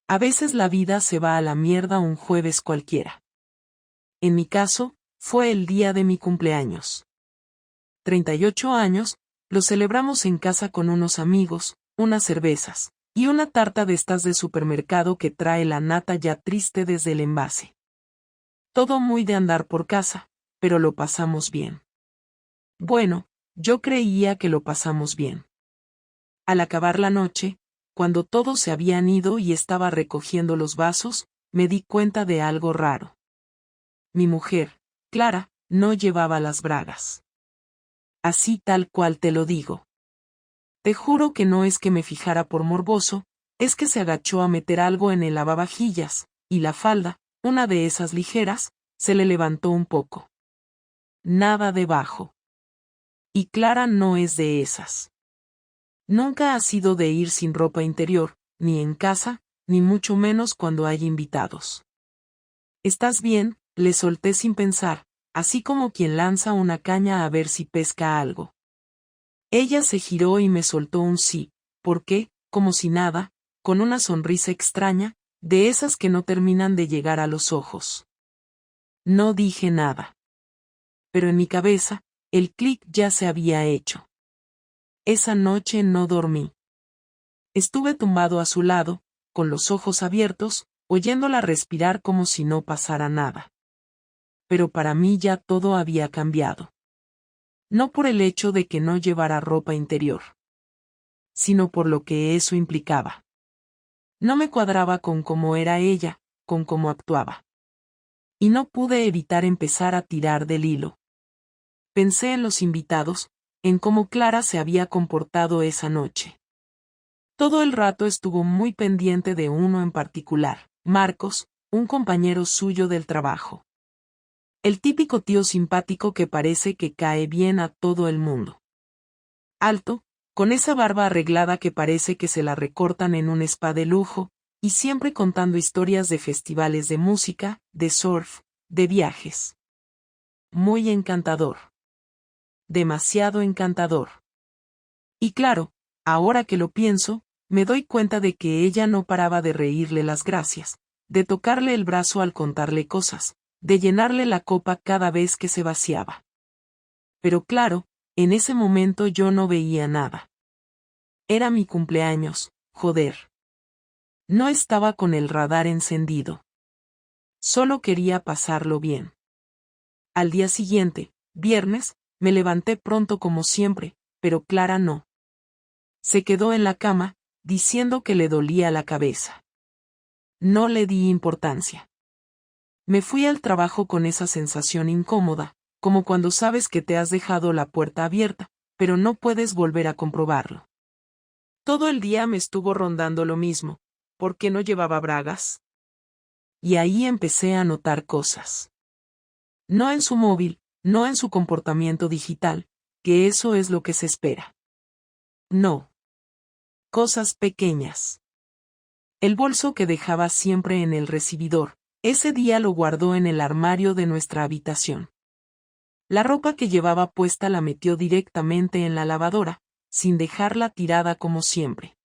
A veces la vida se va a la mierda un jueves cualquiera. En mi caso, fue el día de mi cumpleaños. 38 años, lo celebramos en casa con unos amigos, unas cervezas, y una tarta de estas de supermercado que trae la nata ya triste desde el envase. Todo muy de andar por casa, pero lo pasamos bien. Bueno, yo creía que lo pasamos bien. Al acabar la noche, cuando todos se habían ido y estaba recogiendo los vasos, me di cuenta de algo raro. Mi mujer, Clara, no llevaba las bragas. Así tal cual te lo digo. Te juro que no es que me fijara por morboso, es que se agachó a meter algo en el lavavajillas, y la falda, una de esas ligeras, se le levantó un poco. Nada debajo. Y Clara no es de esas. Nunca ha sido de ir sin ropa interior, ni en casa, ni mucho menos cuando hay invitados. ¿Estás bien?, le solté sin pensar, así como quien lanza una caña a ver si pesca algo. Ella se giró y me soltó un sí, porque, como si nada, con una sonrisa extraña, de esas que no terminan de llegar a los ojos. No dije nada. Pero en mi cabeza, el clic ya se había hecho. Esa noche no dormí. Estuve tumbado a su lado, con los ojos abiertos, oyéndola respirar como si no pasara nada. Pero para mí ya todo había cambiado. No por el hecho de que no llevara ropa interior, sino por lo que eso implicaba. No me cuadraba con cómo era ella, con cómo actuaba. Y no pude evitar empezar a tirar del hilo. Pensé en los invitados, en cómo Clara se había comportado esa noche. Todo el rato estuvo muy pendiente de uno en particular, Marcos, un compañero suyo del trabajo. El típico tío simpático que parece que cae bien a todo el mundo. Alto, con esa barba arreglada que parece que se la recortan en un spa de lujo, y siempre contando historias de festivales de música, de surf, de viajes. Muy encantador. Demasiado encantador. Y claro, ahora que lo pienso, me doy cuenta de que ella no paraba de reírle las gracias, de tocarle el brazo al contarle cosas, de llenarle la copa cada vez que se vaciaba. Pero claro, en ese momento yo no veía nada. Era mi cumpleaños, joder. No estaba con el radar encendido. Solo quería pasarlo bien. Al día siguiente, viernes, me levanté pronto como siempre, pero Clara no. Se quedó en la cama, diciendo que le dolía la cabeza. No le di importancia. Me fui al trabajo con esa sensación incómoda, como cuando sabes que te has dejado la puerta abierta, pero no puedes volver a comprobarlo. Todo el día me estuvo rondando lo mismo. ¿Por qué no llevaba bragas? Y ahí empecé a notar cosas. No en su móvil, no en su comportamiento digital, que eso es lo que se espera. No. Cosas pequeñas. El bolso que dejaba siempre en el recibidor, ese día lo guardó en el armario de nuestra habitación. La ropa que llevaba puesta la metió directamente en la lavadora, sin dejarla tirada como siempre.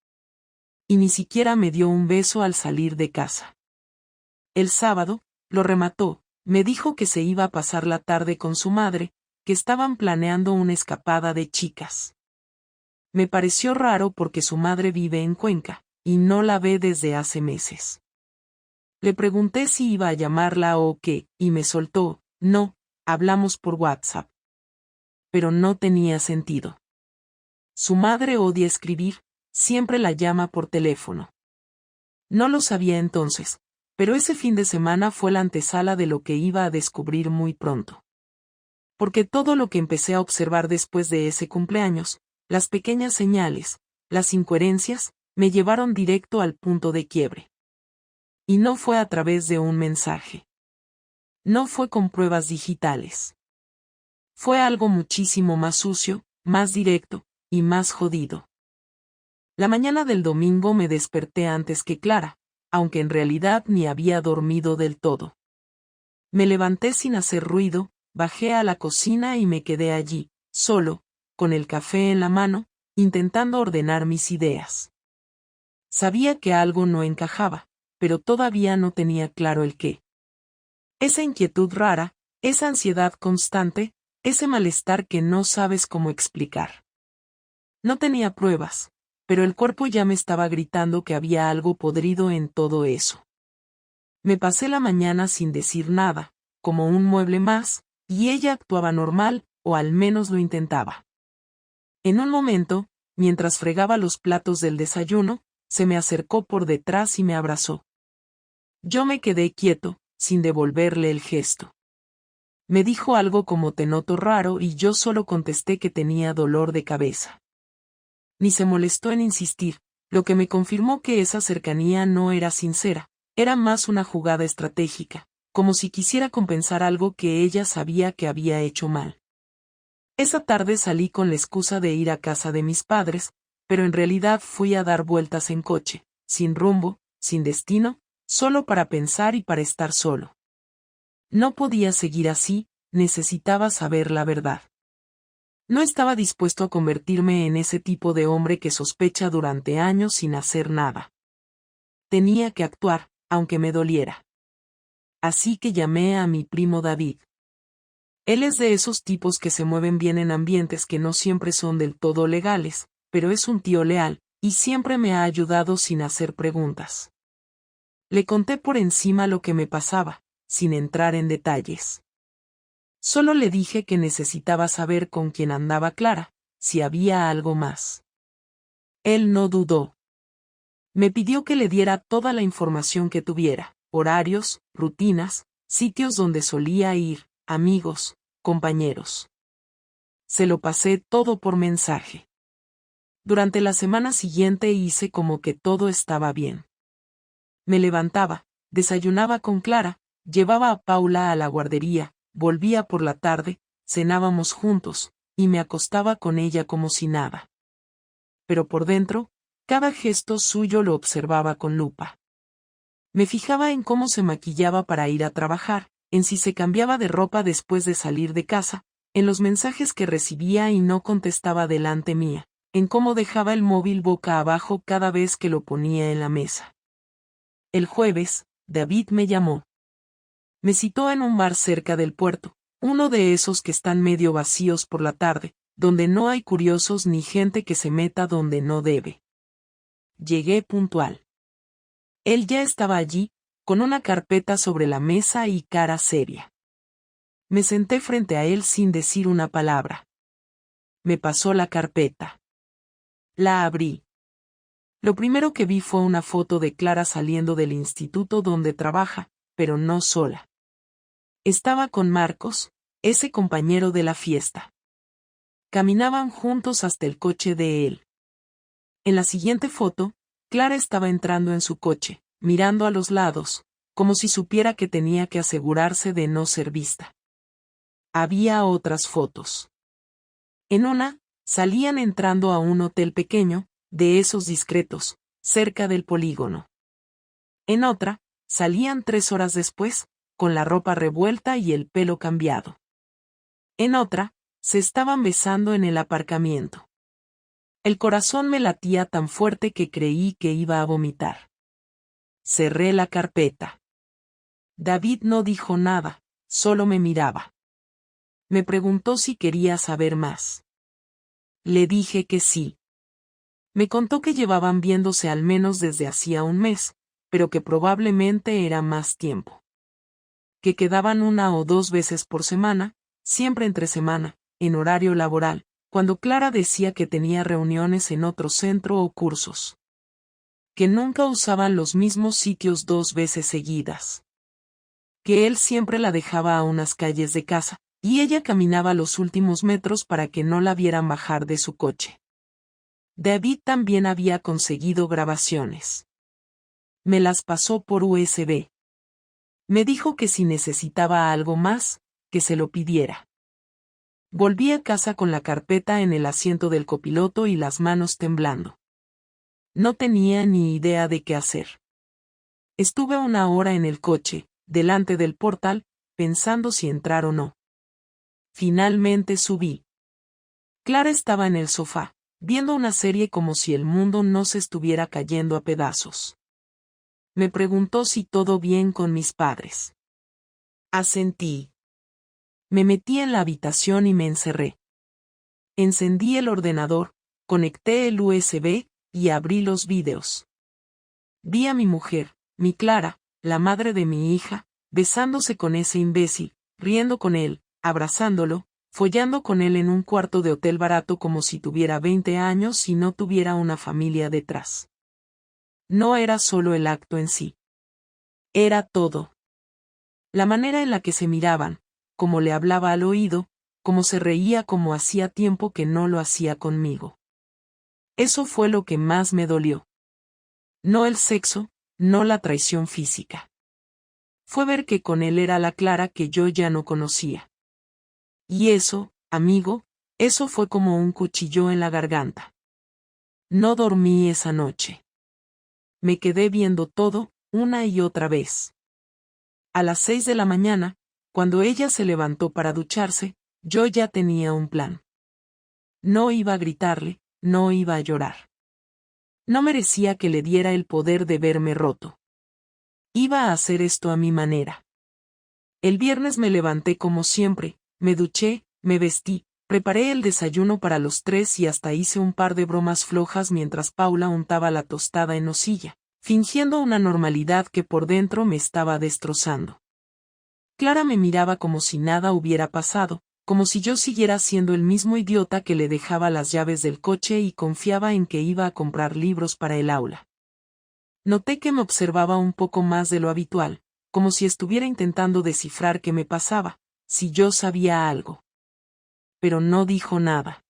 Y ni siquiera me dio un beso al salir de casa. El sábado, lo remató, me dijo que se iba a pasar la tarde con su madre, que estaban planeando una escapada de chicas. Me pareció raro porque su madre vive en Cuenca, y no la ve desde hace meses. Le pregunté si iba a llamarla o qué, y me soltó, no, hablamos por WhatsApp. Pero no tenía sentido. Su madre odia escribir, siempre la llama por teléfono. No lo sabía entonces, pero ese fin de semana fue la antesala de lo que iba a descubrir muy pronto. Porque todo lo que empecé a observar después de ese cumpleaños, las pequeñas señales, las incoherencias, me llevaron directo al punto de quiebre. Y no fue a través de un mensaje. No fue con pruebas digitales. Fue algo muchísimo más sucio, más directo, y más jodido. La mañana del domingo me desperté antes que Clara, aunque en realidad ni había dormido del todo. Me levanté sin hacer ruido, bajé a la cocina y me quedé allí, solo, con el café en la mano, intentando ordenar mis ideas. Sabía que algo no encajaba, pero todavía no tenía claro el qué. Esa inquietud rara, esa ansiedad constante, ese malestar que no sabes cómo explicar. No tenía pruebas, pero el cuerpo ya me estaba gritando que había algo podrido en todo eso. Me pasé la mañana sin decir nada, como un mueble más, y ella actuaba normal, o al menos lo intentaba. En un momento, mientras fregaba los platos del desayuno, se me acercó por detrás y me abrazó. Yo me quedé quieto, sin devolverle el gesto. Me dijo algo como te noto raro y yo solo contesté que tenía dolor de cabeza. Ni se molestó en insistir, lo que me confirmó que esa cercanía no era sincera, era más una jugada estratégica, como si quisiera compensar algo que ella sabía que había hecho mal. Esa tarde salí con la excusa de ir a casa de mis padres, pero en realidad fui a dar vueltas en coche, sin rumbo, sin destino, solo para pensar y para estar solo. No podía seguir así, necesitaba saber la verdad. No estaba dispuesto a convertirme en ese tipo de hombre que sospecha durante años sin hacer nada. Tenía que actuar, aunque me doliera. Así que llamé a mi primo David. Él es de esos tipos que se mueven bien en ambientes que no siempre son del todo legales, pero es un tío leal, y siempre me ha ayudado sin hacer preguntas. Le conté por encima lo que me pasaba, sin entrar en detalles. Solo le dije que necesitaba saber con quién andaba Clara, si había algo más. Él no dudó. Me pidió que le diera toda la información que tuviera, horarios, rutinas, sitios donde solía ir, amigos, compañeros. Se lo pasé todo por mensaje. Durante la semana siguiente hice como que todo estaba bien. Me levantaba, desayunaba con Clara, llevaba a Paula a la guardería, volvía por la tarde, cenábamos juntos, y me acostaba con ella como si nada. Pero por dentro, cada gesto suyo lo observaba con lupa. Me fijaba en cómo se maquillaba para ir a trabajar, en si se cambiaba de ropa después de salir de casa, en los mensajes que recibía y no contestaba delante mía, en cómo dejaba el móvil boca abajo cada vez que lo ponía en la mesa. El jueves, David me llamó. Me citó en un bar cerca del puerto, uno de esos que están medio vacíos por la tarde, donde no hay curiosos ni gente que se meta donde no debe. Llegué puntual. Él ya estaba allí, con una carpeta sobre la mesa y cara seria. Me senté frente a él sin decir una palabra. Me pasó la carpeta. La abrí. Lo primero que vi fue una foto de Clara saliendo del instituto donde trabaja, pero no sola. Estaba con Marcos, ese compañero de la fiesta. Caminaban juntos hasta el coche de él. En la siguiente foto, Clara estaba entrando en su coche, mirando a los lados, como si supiera que tenía que asegurarse de no ser vista. Había otras fotos. En una, salían entrando a un hotel pequeño, de esos discretos, cerca del polígono. En otra, salían 3 horas después, con la ropa revuelta y el pelo cambiado. En otra, se estaban besando en el aparcamiento. El corazón me latía tan fuerte que creí que iba a vomitar. Cerré la carpeta. David no dijo nada, solo me miraba. Me preguntó si quería saber más. Le dije que sí. Me contó que llevaban viéndose al menos desde hacía un mes, pero que probablemente era más tiempo. Que quedaban 1 o 2 veces por semana, siempre entre semana, en horario laboral, cuando Clara decía que tenía reuniones en otro centro o cursos. Que nunca usaban los mismos sitios 2 veces seguidas. Que él siempre la dejaba a unas calles de casa, y ella caminaba los últimos metros para que no la vieran bajar de su coche. David también había conseguido grabaciones. Me las pasó por USB. Me dijo que si necesitaba algo más, que se lo pidiera. Volví a casa con la carpeta en el asiento del copiloto y las manos temblando. No tenía ni idea de qué hacer. Estuve 1 hora en el coche, delante del portal, pensando si entrar o no. Finalmente subí. Clara estaba en el sofá, viendo una serie como si el mundo no se estuviera cayendo a pedazos. Me preguntó si todo bien con mis padres. Asentí. Me metí en la habitación y me encerré. Encendí el ordenador, conecté el USB y abrí los vídeos. Vi a mi mujer, mi Clara, la madre de mi hija, besándose con ese imbécil, riendo con él, abrazándolo, follando con él en un cuarto de hotel barato como si tuviera 20 años y no tuviera una familia detrás. No era solo el acto en sí. Era todo. La manera en la que se miraban, cómo le hablaba al oído, cómo se reía como hacía tiempo que no lo hacía conmigo. Eso fue lo que más me dolió. No el sexo, no la traición física. Fue ver que con él era la Clara que yo ya no conocía. Y eso, amigo, eso fue como un cuchillo en la garganta. No dormí esa noche. Me quedé viendo todo, una y otra vez. A las 6 de la mañana, cuando ella se levantó para ducharse, yo ya tenía un plan. No iba a gritarle, no iba a llorar. No merecía que le diera el poder de verme roto. Iba a hacer esto a mi manera. El viernes me levanté como siempre, me duché, me vestí, preparé el desayuno para los 3 y hasta hice un par de bromas flojas mientras Paula untaba la tostada en hojilla, fingiendo una normalidad que por dentro me estaba destrozando. Clara me miraba como si nada hubiera pasado, como si yo siguiera siendo el mismo idiota que le dejaba las llaves del coche y confiaba en que iba a comprar libros para el aula. Noté que me observaba un poco más de lo habitual, como si estuviera intentando descifrar qué me pasaba, si yo sabía algo. Pero no dijo nada.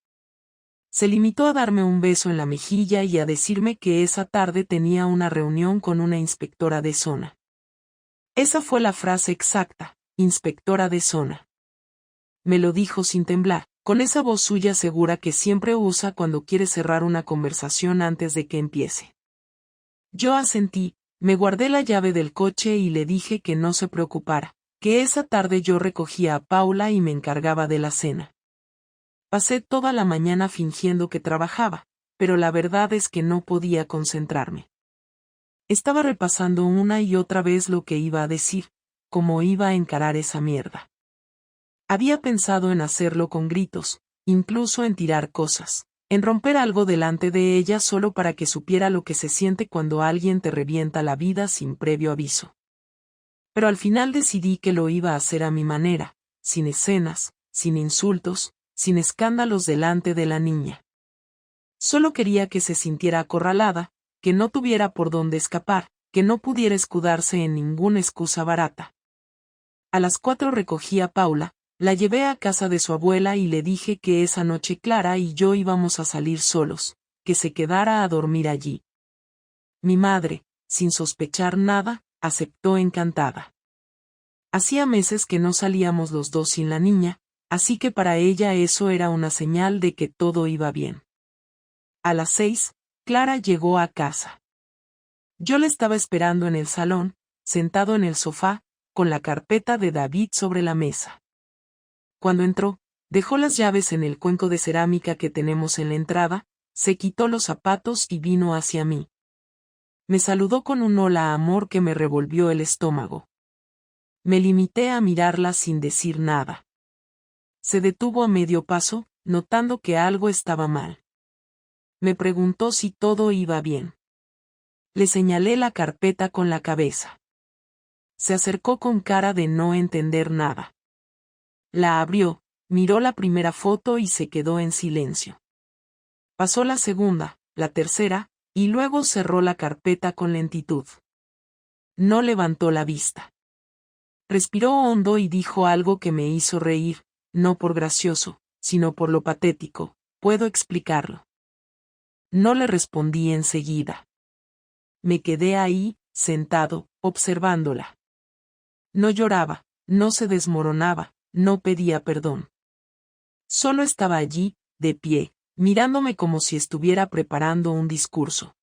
Se limitó a darme un beso en la mejilla y a decirme que esa tarde tenía una reunión con una inspectora de zona. Esa fue la frase exacta, inspectora de zona. Me lo dijo sin temblar, con esa voz suya segura que siempre usa cuando quiere cerrar una conversación antes de que empiece. Yo asentí, me guardé la llave del coche y le dije que no se preocupara, que esa tarde yo recogía a Paula y me encargaba de la cena. Pasé toda la mañana fingiendo que trabajaba, pero la verdad es que no podía concentrarme. Estaba repasando una y otra vez lo que iba a decir, cómo iba a encarar esa mierda. Había pensado en hacerlo con gritos, incluso en tirar cosas, en romper algo delante de ella solo para que supiera lo que se siente cuando alguien te revienta la vida sin previo aviso. Pero al final decidí que lo iba a hacer a mi manera, sin escenas, sin insultos, sin escándalos delante de la niña. Solo quería que se sintiera acorralada, que no tuviera por dónde escapar, que no pudiera escudarse en ninguna excusa barata. A las 4 recogí a Paula, la llevé a casa de su abuela y le dije que esa noche Clara y yo íbamos a salir solos, que se quedara a dormir allí. Mi madre, sin sospechar nada, aceptó encantada. Hacía meses que no salíamos los dos sin la niña, así que para ella eso era una señal de que todo iba bien. A las 6, Clara llegó a casa. Yo la estaba esperando en el salón, sentado en el sofá, con la carpeta de David sobre la mesa. Cuando entró, dejó las llaves en el cuenco de cerámica que tenemos en la entrada, se quitó los zapatos y vino hacia mí. Me saludó con un hola amor que me revolvió el estómago. Me limité a mirarla sin decir nada. Se detuvo a medio paso, notando que algo estaba mal. Me preguntó si todo iba bien. Le señalé la carpeta con la cabeza. Se acercó con cara de no entender nada. La abrió, miró la primera foto y se quedó en silencio. Pasó la segunda, la tercera, y luego cerró la carpeta con lentitud. No levantó la vista. Respiró hondo y dijo algo que me hizo reír, no por gracioso, sino por lo patético. ¿Puedo explicarlo? No le respondí enseguida. Me quedé ahí, sentado, observándola. No lloraba, no se desmoronaba, no pedía perdón. Solo estaba allí, de pie, mirándome como si estuviera preparando un discurso.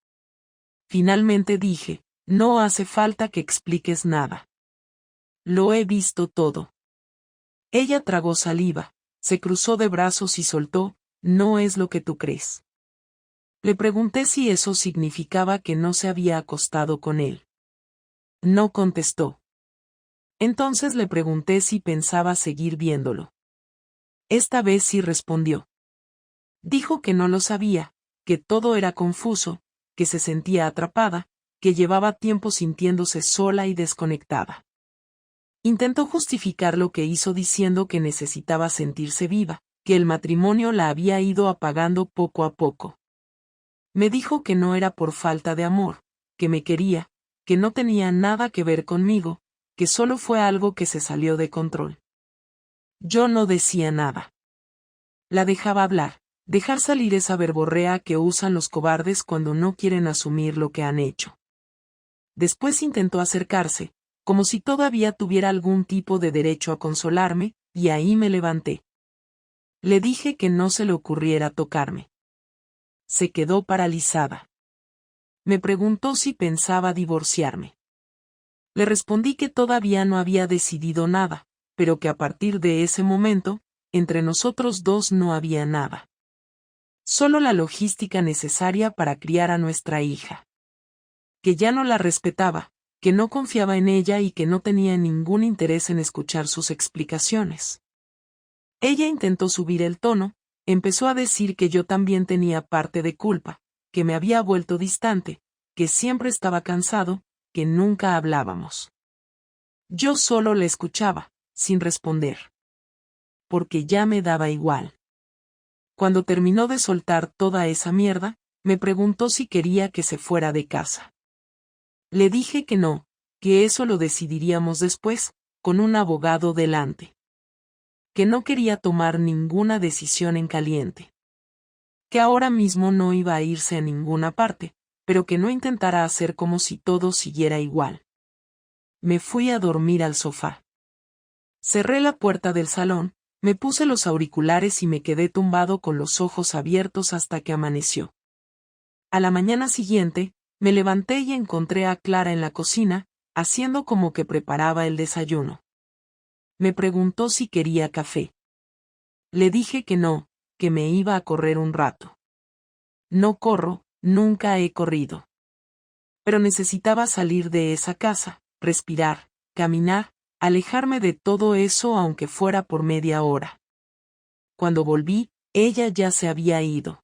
Finalmente dije, no hace falta que expliques nada. Lo he visto todo. Ella tragó saliva, se cruzó de brazos y soltó, no es lo que tú crees. Le pregunté si eso significaba que no se había acostado con él. No contestó. Entonces le pregunté si pensaba seguir viéndolo. Esta vez sí respondió. Dijo que no lo sabía, que todo era confuso, que se sentía atrapada, que llevaba tiempo sintiéndose sola y desconectada. Intentó justificar lo que hizo diciendo que necesitaba sentirse viva, que el matrimonio la había ido apagando poco a poco. Me dijo que no era por falta de amor, que me quería, que no tenía nada que ver conmigo, que solo fue algo que se salió de control. Yo no decía nada. La dejaba hablar, dejar salir esa verborrea que usan los cobardes cuando no quieren asumir lo que han hecho. Después intentó acercarse, como si todavía tuviera algún tipo de derecho a consolarme, y ahí me levanté. Le dije que no se le ocurriera tocarme. Se quedó paralizada. Me preguntó si pensaba divorciarme. Le respondí que todavía no había decidido nada, pero que a partir de ese momento, entre nosotros dos no había nada. Solo la logística necesaria para criar a nuestra hija. Que ya no la respetaba, que no confiaba en ella y que no tenía ningún interés en escuchar sus explicaciones. Ella intentó subir el tono, empezó a decir que yo también tenía parte de culpa, que me había vuelto distante, que siempre estaba cansado, que nunca hablábamos. Yo solo le escuchaba, sin responder. Porque ya me daba igual. Cuando terminó de soltar toda esa mierda, me preguntó si quería que se fuera de casa. Le dije que no, que eso lo decidiríamos después, con un abogado delante. Que no quería tomar ninguna decisión en caliente. Que ahora mismo no iba a irse a ninguna parte, pero que no intentara hacer como si todo siguiera igual. Me fui a dormir al sofá. Cerré la puerta del salón, me puse los auriculares y me quedé tumbado con los ojos abiertos hasta que amaneció. A la mañana siguiente, me levanté y encontré a Clara en la cocina, haciendo como que preparaba el desayuno. Me preguntó si quería café. Le dije que no, que me iba a correr un rato. No corro, nunca he corrido. Pero necesitaba salir de esa casa, respirar, caminar, alejarme de todo eso aunque fuera por media hora. Cuando volví, ella ya se había ido.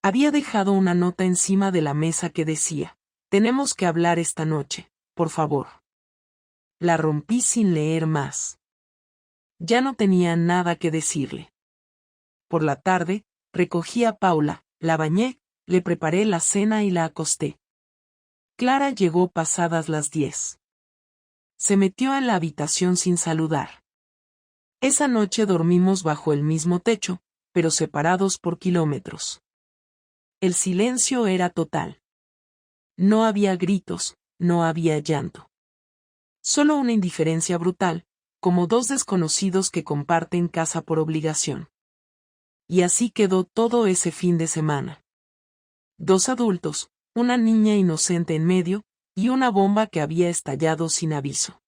Había dejado una nota encima de la mesa que decía: «Tenemos que hablar esta noche, por favor». La rompí sin leer más. Ya no tenía nada que decirle. Por la tarde, recogí a Paula, la bañé, le preparé la cena y la acosté. Clara llegó pasadas las 10. Se metió en la habitación sin saludar. Esa noche dormimos bajo el mismo techo, pero separados por kilómetros. El silencio era total. No había gritos, no había llanto. Solo una indiferencia brutal, como dos desconocidos que comparten casa por obligación. Y así quedó todo ese fin de semana. 2 adultos, una niña inocente en medio, y una bomba que había estallado sin aviso.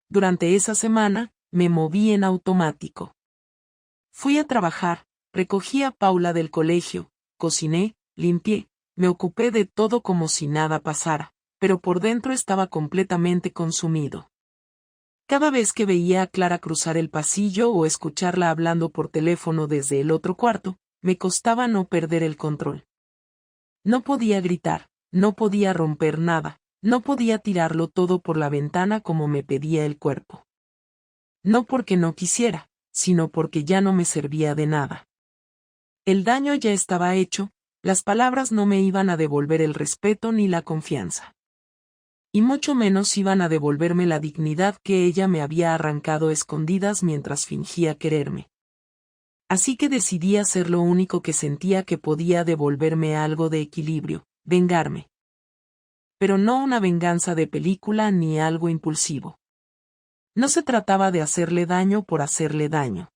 Durante esa semana, me moví en automático. Fui a trabajar, recogí a Paula del colegio, cociné, limpié, me ocupé de todo como si nada pasara, pero por dentro estaba completamente consumido. Cada vez que veía a Clara cruzar el pasillo o escucharla hablando por teléfono desde el otro cuarto, me costaba no perder el control. No podía gritar, no podía romper nada, no podía tirarlo todo por la ventana como me pedía el cuerpo. No porque no quisiera, sino porque ya no me servía de nada. El daño ya estaba hecho, las palabras no me iban a devolver el respeto ni la confianza. Y mucho menos iban a devolverme la dignidad que ella me había arrancado a escondidas mientras fingía quererme. Así que decidí hacer lo único que sentía que podía devolverme algo de equilibrio: vengarme. Pero no una venganza de película ni algo impulsivo. No se trataba de hacerle daño por hacerle daño.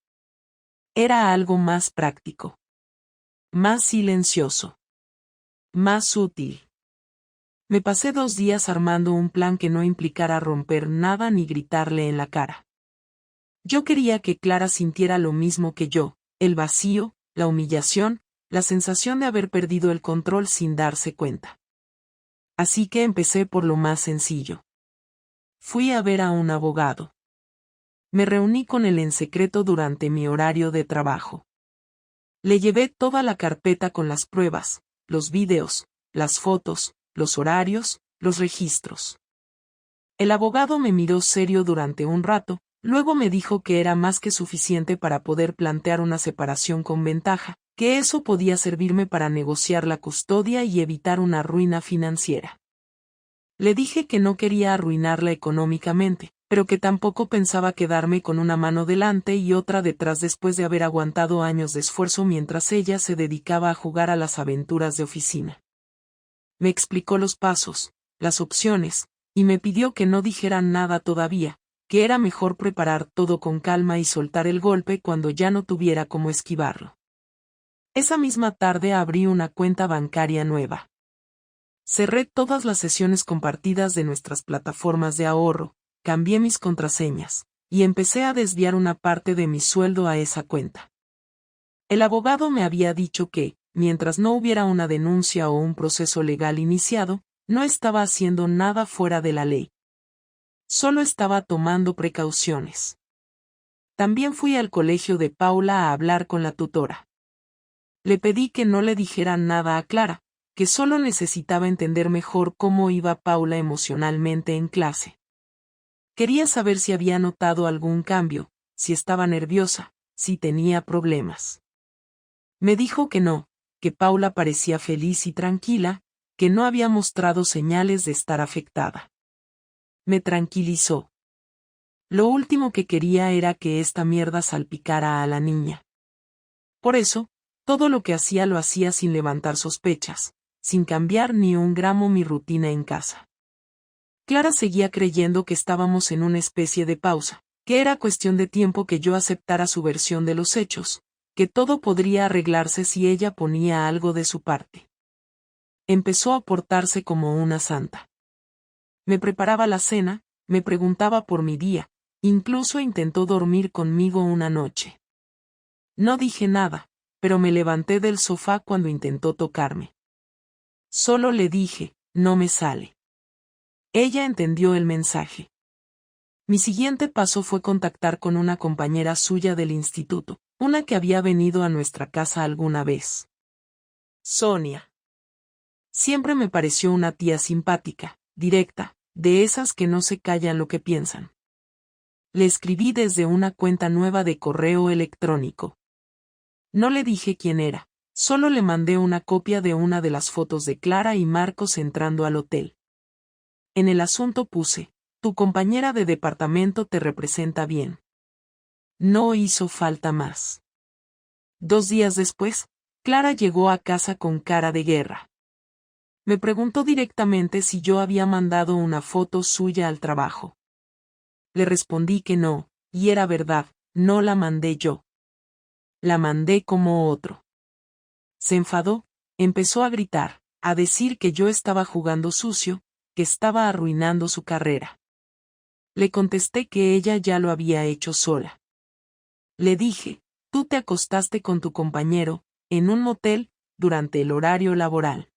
Era algo más práctico. Más silencioso. Más sutil. Me pasé 2 días armando un plan que no implicara romper nada ni gritarle en la cara. Yo quería que Clara sintiera lo mismo que yo: el vacío, la humillación, la sensación de haber perdido el control sin darse cuenta. Así que empecé por lo más sencillo. fui a ver a un abogado. Me reuní con él en secreto durante mi horario de trabajo. Le llevé toda la carpeta con las pruebas, los videos, las fotos, los horarios, los registros. El abogado me miró serio durante un rato, luego me dijo que era más que suficiente para poder plantear una separación con ventaja, que eso podía servirme para negociar la custodia y evitar una ruina financiera. Le dije que no quería arruinarla económicamente, pero que tampoco pensaba quedarme con una mano delante y otra detrás después de haber aguantado años de esfuerzo mientras ella se dedicaba a jugar a las aventuras de oficina. Me explicó los pasos, las opciones, y me pidió que no dijera nada todavía, que era mejor preparar todo con calma y soltar el golpe cuando ya no tuviera cómo esquivarlo. Esa misma tarde abrí una cuenta bancaria nueva. Cerré todas las sesiones compartidas de nuestras plataformas de ahorro, cambié mis contraseñas, y empecé a desviar una parte de mi sueldo a esa cuenta. El abogado me había dicho que, mientras no hubiera una denuncia o un proceso legal iniciado, no estaba haciendo nada fuera de la ley. Solo estaba tomando precauciones. También fui al colegio de Paula a hablar con la tutora. Le pedí que no le dijera nada a Clara, que solo necesitaba entender mejor cómo iba Paula emocionalmente en clase. Quería saber si había notado algún cambio, si estaba nerviosa, si tenía problemas. Me dijo que no, que Paula parecía feliz y tranquila, que no había mostrado señales de estar afectada. Me tranquilizó. Lo último que quería era que esta mierda salpicara a la niña. Por eso, todo lo que hacía lo hacía sin levantar sospechas, sin cambiar ni un gramo mi rutina en casa. Clara seguía creyendo que estábamos en una especie de pausa, que era cuestión de tiempo que yo aceptara su versión de los hechos, que todo podría arreglarse si ella ponía algo de su parte. Empezó a portarse como una santa. Me preparaba la cena, me preguntaba por mi día, incluso intentó dormir conmigo una noche. No dije nada, pero me levanté del sofá cuando intentó tocarme. Solo le dije, no me sale. Ella entendió el mensaje. Mi siguiente paso fue contactar con una compañera suya del instituto, una que había venido a nuestra casa alguna vez. Sonia. Siempre me pareció una tía simpática, directa, de esas que no se callan lo que piensan. Le escribí desde una cuenta nueva de correo electrónico. No le dije quién era, solo le mandé una copia de una de las fotos de Clara y Marcos entrando al hotel. En el asunto puse, tu compañera de departamento te representa bien. No hizo falta más. 2 días después, Clara llegó a casa con cara de guerra. Me preguntó directamente si yo había mandado una foto suya al trabajo. Le respondí que no, y era verdad, no la mandé yo. La mandé como otro. Se enfadó, empezó a gritar, a decir que yo estaba jugando sucio, que estaba arruinando su carrera. Le contesté que ella ya lo había hecho sola. Le dije, tú te acostaste con tu compañero, en un motel, durante el horario laboral.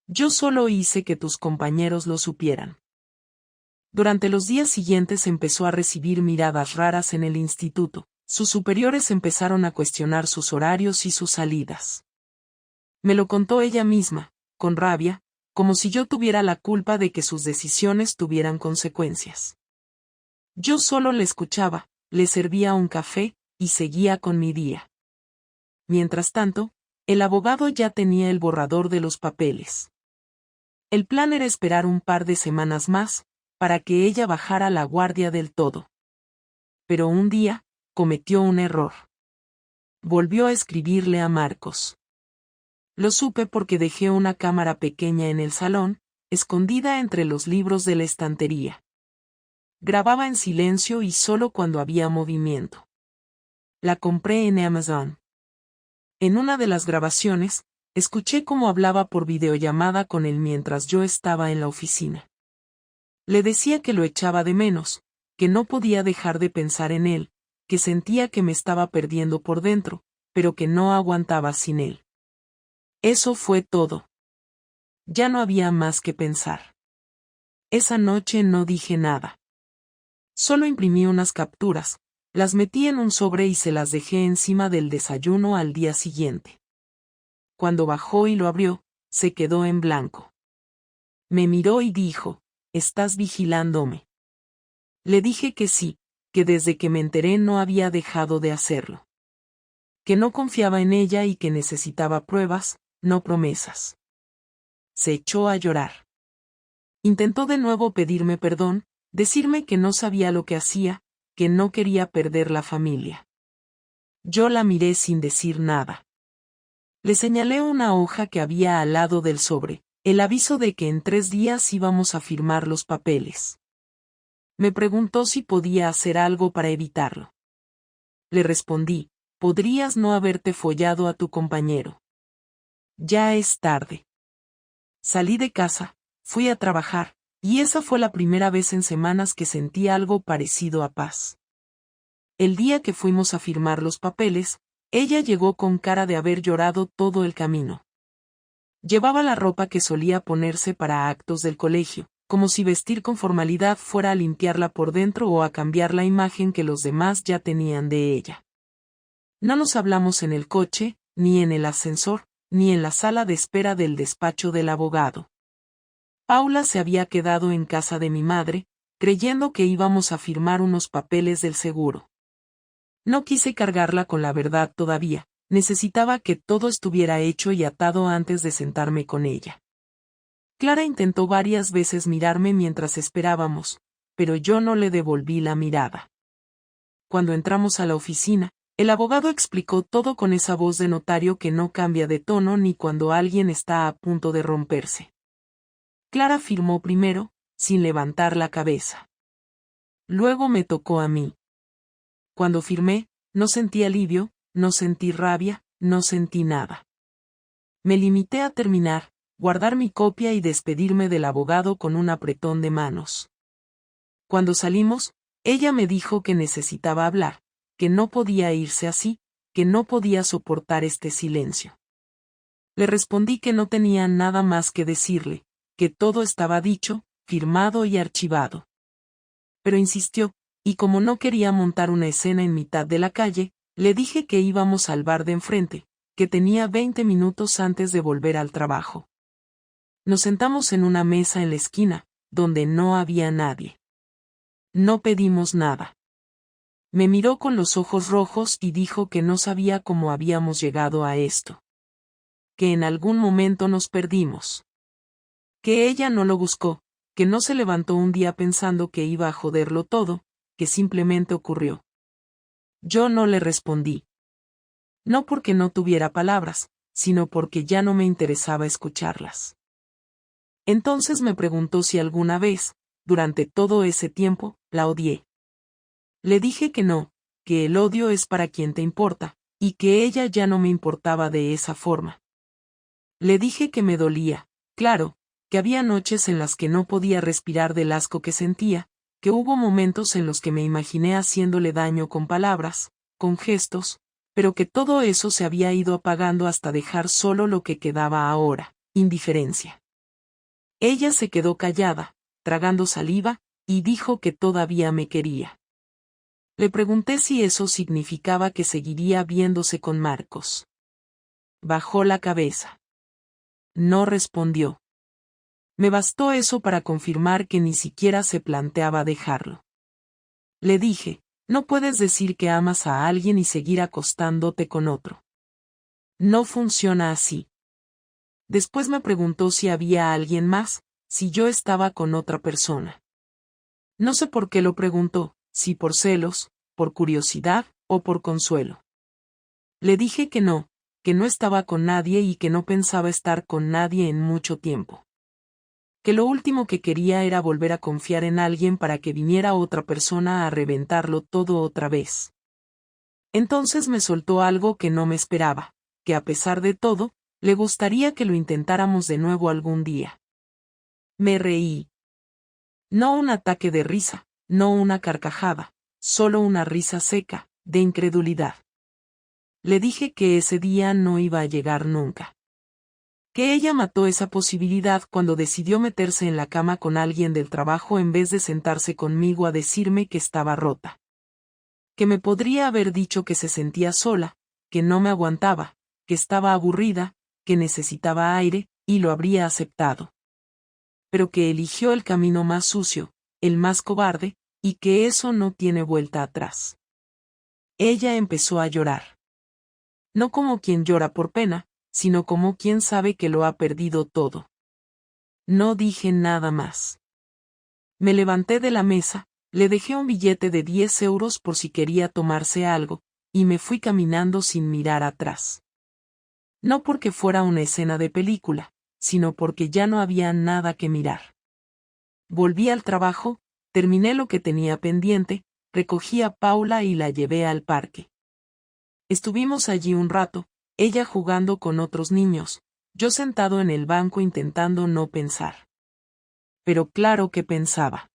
Yo solo hice que tus compañeros lo supieran. Durante los días siguientes empezó a recibir miradas raras en el instituto, sus superiores empezaron a cuestionar sus horarios y sus salidas. Me lo contó ella misma, con rabia, como si yo tuviera la culpa de que sus decisiones tuvieran consecuencias. Yo solo le escuchaba, le servía un café, y seguía con mi día. Mientras tanto, el abogado ya tenía el borrador de los papeles. El plan era esperar un par de semanas más, para que ella bajara la guardia del todo. Pero un día, cometió un error. Volvió a escribirle a Marcos. Lo supe porque dejé una cámara pequeña en el salón, escondida entre los libros de la estantería. Grababa en silencio y solo cuando había movimiento. La compré en Amazon. En una de las grabaciones, escuché cómo hablaba por videollamada con él mientras yo estaba en la oficina. Le decía que lo echaba de menos, que no podía dejar de pensar en él, que sentía que me estaba perdiendo por dentro, pero que no aguantaba sin él. Eso fue todo. Ya no había más que pensar. Esa noche no dije nada. Solo imprimí unas capturas, las metí en un sobre y se las dejé encima del desayuno al día siguiente. Cuando bajó y lo abrió, se quedó en blanco. Me miró y dijo, ¿estás vigilándome? Le dije que sí, que desde que me enteré no había dejado de hacerlo. Que no confiaba en ella y que necesitaba pruebas, no promesas. Se echó a llorar. Intentó de nuevo pedirme perdón, decirme que no sabía lo que hacía, que no quería perder la familia. Yo la miré sin decir nada. Le señalé una hoja que había al lado del sobre, el aviso de que en 3 días íbamos a firmar los papeles. Me preguntó si podía hacer algo para evitarlo. Le respondí, podrías no haberte follado a tu compañero. Ya es tarde. Salí de casa, fui a trabajar, y esa fue la primera vez en semanas que sentí algo parecido a paz. El día que fuimos a firmar los papeles, ella llegó con cara de haber llorado todo el camino. Llevaba la ropa que solía ponerse para actos del colegio, como si vestir con formalidad fuera a limpiarla por dentro o a cambiar la imagen que los demás ya tenían de ella. No nos hablamos en el coche, ni en el ascensor, ni en la sala de espera del despacho del abogado. Paula se había quedado en casa de mi madre, creyendo que íbamos a firmar unos papeles del seguro. No quise cargarla con la verdad todavía, necesitaba que todo estuviera hecho y atado antes de sentarme con ella. Clara intentó varias veces mirarme mientras esperábamos, pero yo no le devolví la mirada. Cuando entramos a la oficina, el abogado explicó todo con esa voz de notario que no cambia de tono ni cuando alguien está a punto de romperse. Clara firmó primero, sin levantar la cabeza. Luego me tocó a mí. Cuando firmé, no sentí alivio, no sentí rabia, no sentí nada. Me limité a terminar, guardar mi copia y despedirme del abogado con un apretón de manos. Cuando salimos, ella me dijo que necesitaba hablar, que no podía irse así, que no podía soportar este silencio. Le respondí que no tenía nada más que decirle, que todo estaba dicho, firmado y archivado. Pero insistió, y como no quería montar una escena en mitad de la calle, le dije que íbamos al bar de enfrente, que tenía 20 minutos antes de volver al trabajo. Nos sentamos en una mesa en la esquina, donde no había nadie. No pedimos nada. Me miró con los ojos rojos y dijo que no sabía cómo habíamos llegado a esto. Que en algún momento nos perdimos. Que ella no lo buscó, que no se levantó un día pensando que iba a joderlo todo, que simplemente ocurrió. Yo no le respondí. No porque no tuviera palabras, sino porque ya no me interesaba escucharlas. Entonces me preguntó si alguna vez, durante todo ese tiempo, la odié. Le dije que no, que el odio es para quien te importa, y que ella ya no me importaba de esa forma. Le dije que me dolía, claro, que había noches en las que no podía respirar del asco que sentía, que hubo momentos en los que me imaginé haciéndole daño con palabras, con gestos, pero que todo eso se había ido apagando hasta dejar solo lo que quedaba ahora, indiferencia. Ella se quedó callada, tragando saliva, y dijo que todavía me quería. Le pregunté si eso significaba que seguiría viéndose con Marcos. Bajó la cabeza. No respondió. Me bastó eso para confirmar que ni siquiera se planteaba dejarlo. Le dije, no puedes decir que amas a alguien y seguir acostándote con otro. No funciona así. Después me preguntó si había alguien más, si yo estaba con otra persona. No sé por qué lo preguntó, si por celos, por curiosidad, o por consuelo. Le dije que no estaba con nadie y que no pensaba estar con nadie en mucho tiempo. Que lo último que quería era volver a confiar en alguien para que viniera otra persona a reventarlo todo otra vez. Entonces me soltó algo que no me esperaba, que a pesar de todo, le gustaría que lo intentáramos de nuevo algún día. Me reí. No un ataque de risa, no una carcajada, solo una risa seca, de incredulidad. Le dije que ese día no iba a llegar nunca. Que ella mató esa posibilidad cuando decidió meterse en la cama con alguien del trabajo en vez de sentarse conmigo a decirme que estaba rota. Que me podría haber dicho que se sentía sola, que no me aguantaba, que estaba aburrida, que necesitaba aire, y lo habría aceptado. Pero que eligió el camino más sucio, el más cobarde, y que eso no tiene vuelta atrás. Ella empezó a llorar. No como quien llora por pena, sino como quien sabe que lo ha perdido todo. No dije nada más. Me levanté de la mesa, le dejé un billete de 10 euros por si quería tomarse algo, y me fui caminando sin mirar atrás. No porque fuera una escena de película, sino porque ya no había nada que mirar. Volví al trabajo, terminé lo que tenía pendiente, recogí a Paula y la llevé al parque. Estuvimos allí un rato, ella jugando con otros niños, yo sentado en el banco intentando no pensar. Pero claro que pensaba.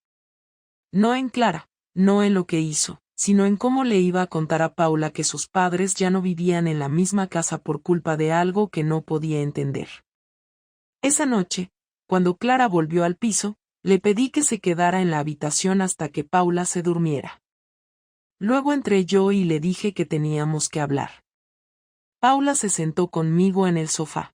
No en Clara, no en lo que hizo, sino en cómo le iba a contar a Paula que sus padres ya no vivían en la misma casa por culpa de algo que no podía entender. Esa noche, cuando Clara volvió al piso, le pedí que se quedara en la habitación hasta que Paula se durmiera. Luego entré yo y le dije que teníamos que hablar. Paula se sentó conmigo en el sofá.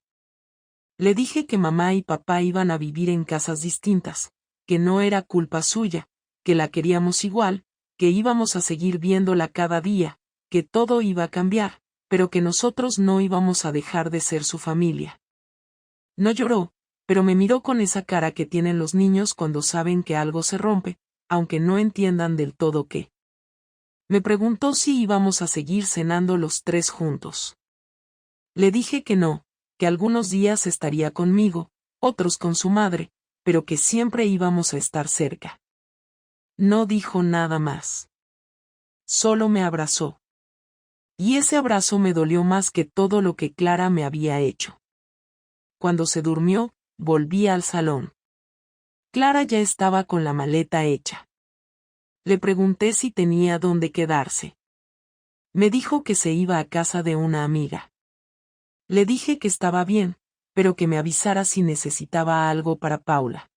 Le dije que mamá y papá iban a vivir en casas distintas, que no era culpa suya, que la queríamos igual, que íbamos a seguir viéndola cada día, que todo iba a cambiar, pero que nosotros no íbamos a dejar de ser su familia. No lloró, pero me miró con esa cara que tienen los niños cuando saben que algo se rompe, aunque no entiendan del todo qué. Me preguntó si íbamos a seguir cenando los tres juntos. Le dije que no, que algunos días estaría conmigo, otros con su madre, pero que siempre íbamos a estar cerca. No dijo nada más. Solo me abrazó. Y ese abrazo me dolió más que todo lo que Clara me había hecho. Cuando se durmió, volví al salón. Clara ya estaba con la maleta hecha. Le pregunté si tenía dónde quedarse. Me dijo que se iba a casa de una amiga. Le dije que estaba bien, pero que me avisara si necesitaba algo para Paula.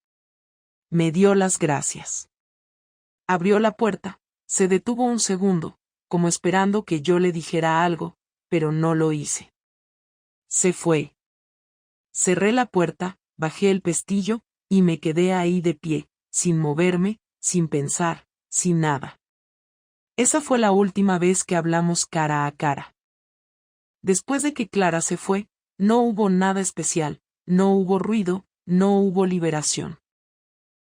Me dio las gracias. Abrió la puerta, se detuvo un segundo, como esperando que yo le dijera algo, pero no lo hice. Se fue. Cerré la puerta, bajé el pestillo, y me quedé ahí de pie, sin moverme, sin pensar, sin nada. Esa fue la última vez que hablamos cara a cara. Después de que Clara se fue, no hubo nada especial, no hubo ruido, no hubo liberación.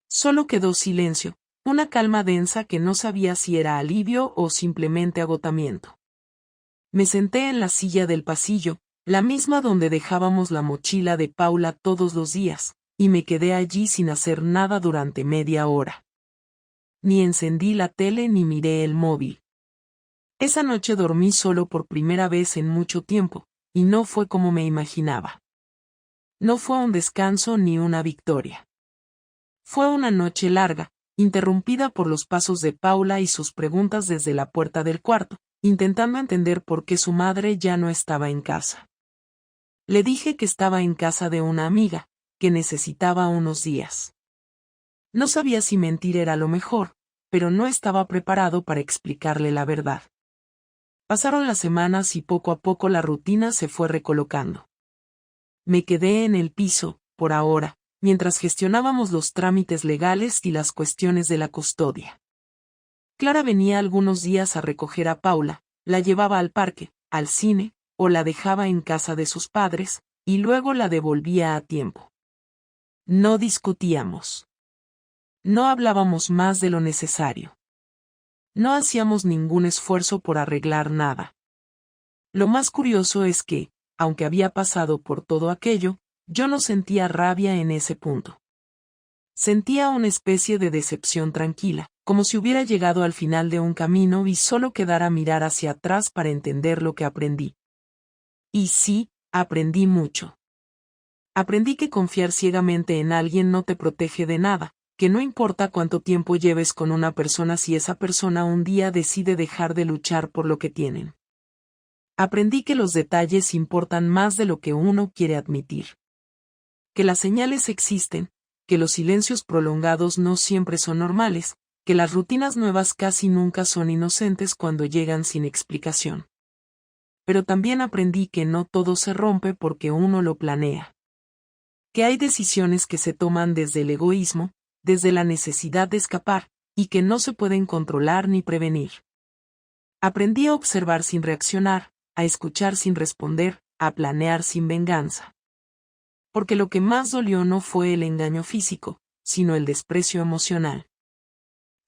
Solo quedó silencio, una calma densa que no sabía si era alivio o simplemente agotamiento. Me senté en la silla del pasillo, la misma donde dejábamos la mochila de Paula todos los días, y me quedé allí sin hacer nada durante media hora. Ni encendí la tele ni miré el móvil. Esa noche dormí solo por primera vez en mucho tiempo, y no fue como me imaginaba. No fue un descanso ni una victoria. Fue una noche larga, interrumpida por los pasos de Paula y sus preguntas desde la puerta del cuarto, intentando entender por qué su madre ya no estaba en casa. Le dije que estaba en casa de una amiga, que necesitaba unos días. No sabía si mentir era lo mejor, pero no estaba preparado para explicarle la verdad. Pasaron las semanas y poco a poco la rutina se fue recolocando. Me quedé en el piso, por ahora, mientras gestionábamos los trámites legales y las cuestiones de la custodia. Clara venía algunos días a recoger a Paula, la llevaba al parque, al cine, o la dejaba en casa de sus padres, y luego la devolvía a tiempo. No discutíamos. No hablábamos más de lo necesario. No hacíamos ningún esfuerzo por arreglar nada. Lo más curioso es que, aunque había pasado por todo aquello, yo no sentía rabia en ese punto. Sentía una especie de decepción tranquila, como si hubiera llegado al final de un camino y solo quedara mirar hacia atrás para entender lo que aprendí. Y sí, aprendí mucho. Aprendí que confiar ciegamente en alguien no te protege de nada, que no importa cuánto tiempo lleves con una persona si esa persona un día decide dejar de luchar por lo que tienen. Aprendí que los detalles importan más de lo que uno quiere admitir. que las señales existen, que los silencios prolongados no siempre son normales, que las rutinas nuevas casi nunca son inocentes cuando llegan sin explicación. Pero también aprendí que no todo se rompe porque uno lo planea. Que hay decisiones que se toman desde el egoísmo, desde la necesidad de escapar, y que no se pueden controlar ni prevenir. Aprendí a observar sin reaccionar, a escuchar sin responder, a planear sin venganza. Porque lo que más dolió no fue el engaño físico, sino el desprecio emocional.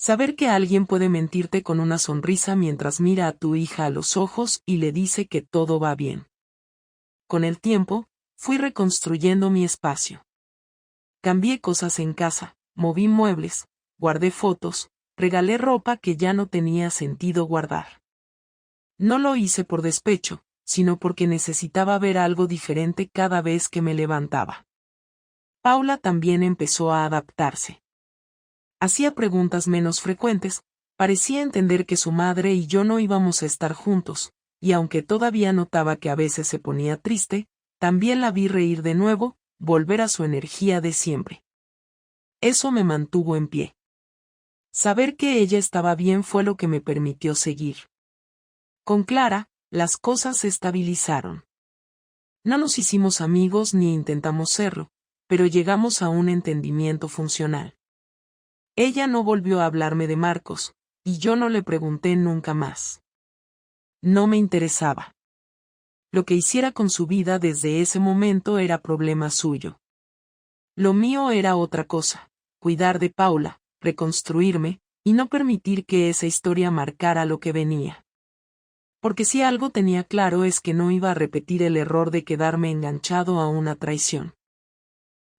Saber que alguien puede mentirte con una sonrisa mientras mira a tu hija a los ojos y le dice que todo va bien. Con el tiempo, fui reconstruyendo mi espacio. Cambié cosas en casa, moví muebles, guardé fotos, regalé ropa que ya no tenía sentido guardar. No lo hice por despecho, sino porque necesitaba ver algo diferente cada vez que me levantaba. Paula también empezó a adaptarse. Hacía preguntas menos frecuentes, parecía entender que su madre y yo no íbamos a estar juntos, y aunque todavía notaba que a veces se ponía triste, también la vi reír de nuevo, volver a su energía de siempre. Eso me mantuvo en pie. Saber que ella estaba bien fue lo que me permitió seguir. Con Clara, las cosas se estabilizaron. No nos hicimos amigos ni intentamos serlo, pero llegamos a un entendimiento funcional. Ella no volvió a hablarme de Marcos, y yo no le pregunté nunca más. No me interesaba. Lo que hiciera con su vida desde ese momento era problema suyo. Lo mío era otra cosa, cuidar de Paula, reconstruirme, y no permitir que esa historia marcara lo que venía. Porque si algo tenía claro es que no iba a repetir el error de quedarme enganchado a una traición.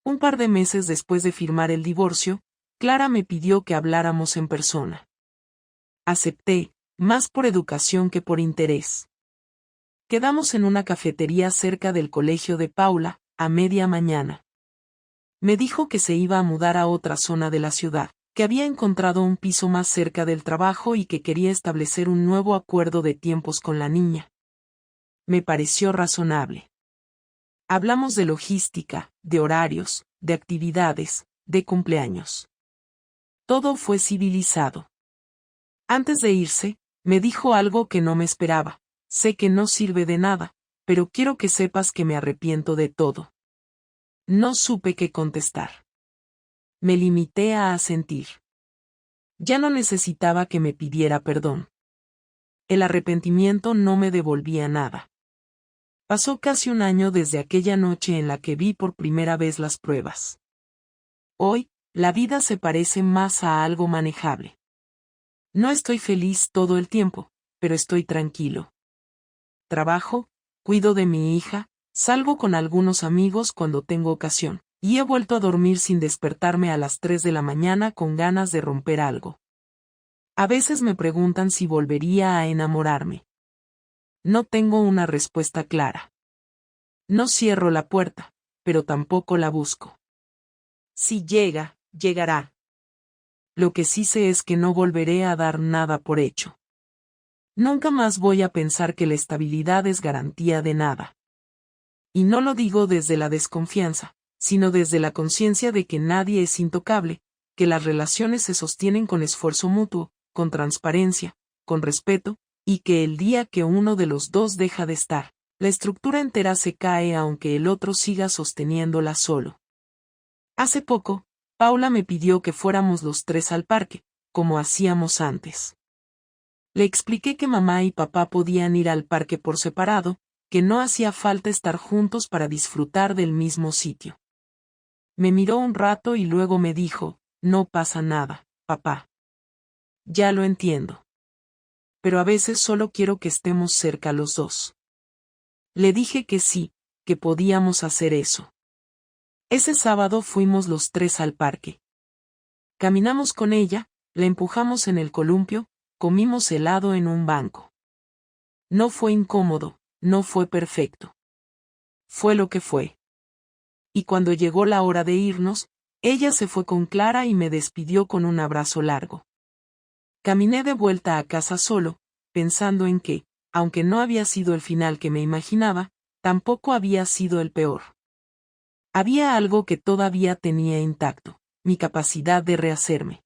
Un par de meses después de firmar el divorcio, Clara me pidió que habláramos en persona. Acepté, más por educación que por interés. Quedamos en una cafetería cerca del colegio de Paula, a media mañana. Me dijo que se iba a mudar a otra zona de la ciudad, que había encontrado un piso más cerca del trabajo y que quería establecer un nuevo acuerdo de tiempos con la niña. Me pareció razonable. Hablamos de logística, de horarios, de actividades, de cumpleaños. Todo fue civilizado. Antes de irse, me dijo algo que no me esperaba. Sé que no sirve de nada, pero quiero que sepas que me arrepiento de todo. No supe qué contestar. Me limité a asentir. Ya no necesitaba que me pidiera perdón. El arrepentimiento no me devolvía nada. Pasó casi un año desde aquella noche en la que vi por primera vez las pruebas. Hoy, la vida se parece más a algo manejable. No estoy feliz todo el tiempo, pero estoy tranquilo. Trabajo, cuido de mi hija, salgo con algunos amigos cuando tengo ocasión, y he vuelto a dormir sin despertarme a las 3 de la mañana con ganas de romper algo. A veces me preguntan si volvería a enamorarme. No tengo una respuesta clara. No cierro la puerta, pero tampoco la busco. Si llega, llegará. Lo que sí sé es que no volveré a dar nada por hecho. Nunca más voy a pensar que la estabilidad es garantía de nada. Y no lo digo desde la desconfianza, sino desde la conciencia de que nadie es intocable, que las relaciones se sostienen con esfuerzo mutuo, con transparencia, con respeto, y que el día que uno de los dos deja de estar, la estructura entera se cae aunque el otro siga sosteniéndola solo. Hace poco, Paula me pidió que fuéramos los tres al parque, como hacíamos antes. Le expliqué que mamá y papá podían ir al parque por separado, que no hacía falta estar juntos para disfrutar del mismo sitio. Me miró un rato y luego me dijo, no pasa nada, papá. Ya lo entiendo. Pero a veces solo quiero que estemos cerca los dos. Le dije que sí, que podíamos hacer eso. Ese sábado fuimos los tres al parque. Caminamos con ella, la empujamos en el columpio, comimos helado en un banco. No fue incómodo, no fue perfecto. Fue lo que fue. Y cuando llegó la hora de irnos, ella se fue con Clara y me despidió con un abrazo largo. Caminé de vuelta a casa solo, pensando en que, aunque no había sido el final que me imaginaba, tampoco había sido el peor. Había algo que todavía tenía intacto, mi capacidad de rehacerme.